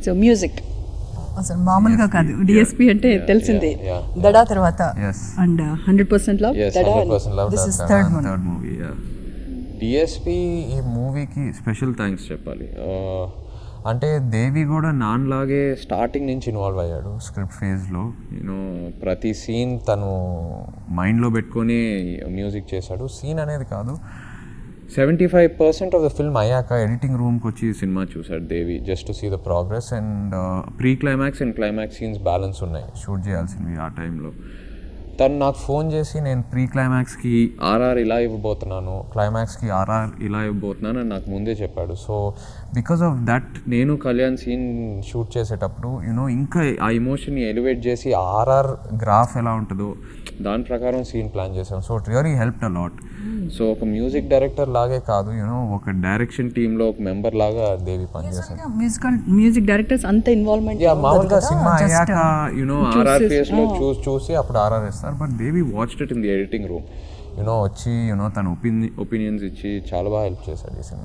So music అసలు మామూలుగా కాదు. డిఎస్పి అంటే తెలిసిందే, దడా తర్వాత and 100% love. This is third movie. DSP ఈ మూవీకి స్పెషల్ థ్యాంక్స్ చెప్పాలి. అంటే దేవి కూడా నాన్నలాగే స్టార్టింగ్ నుంచి ఇన్వాల్వ్ అయ్యాడు స్క్రిప్ట్ ఫేజ్లో. యూనో ప్రతి సీన్ తను మైండ్లో పెట్టుకొని మ్యూజిక్ చేశాడు. సీన్ అనేది కాదు, 75% ఆఫ్ ద ఫిల్మ్ అయ్యాక ఎడిటింగ్ రూమ్కి వచ్చి సినిమా చూశాడు Devi, just to see the progress. And pre climax and climax scenes balance ఉన్నాయి షూట్ చేయాల్సినవి ఆ టైంలో. తను నాకు ఫోన్ చేసి నేను ప్రీ క్లైమాక్స్కి ఆర్ఆర్ ఇలా ఇవ్వబోతున్నాను, క్లైమాక్స్కి ఆర్ఆర్ ఇలా ఇవ్వబోతున్నాను అని నాకు ముందే చెప్పాడు. సో బికాస్ ఆఫ్ దట్ నేను కళ్యాణ్ సీన్ షూట్ చేసేటప్పుడు యూనో ఇంకా ఆ ఎమోషన్ని ఎలివేట్ చేసి ఆర్ఆర్ గ్రాఫ్ ఎలా ఉంటుందో దాని ప్రకారం సీన్ ప్లాన్ చేశాను. So it really helped a lot. So ఒక మ్యూజిక్ డైరెక్టర్ లాగే కాదు, యూనో ఒక డైరెక్షన్ టీంలో ఒక మెంబర్ లాగా దేవి పనిచేశాను. మ్యూజిక్ డైరెక్టర్స్ అంత ఇన్వాల్వ్మెంట్ మామూలుగా సినిమా అయ్యాక యూనో ఆర్ఆర్ ఫేస్లో చూసి అప్పుడు ఆర్ఆర్ ఇస్తారు. But Devi watched it in the editing room, you know వచ్చి యూనో తన ఒపీనియన్స్ ఇచ్చి చాలా బాగా హెల్ప్ చేశాడు ఈ సినిమా.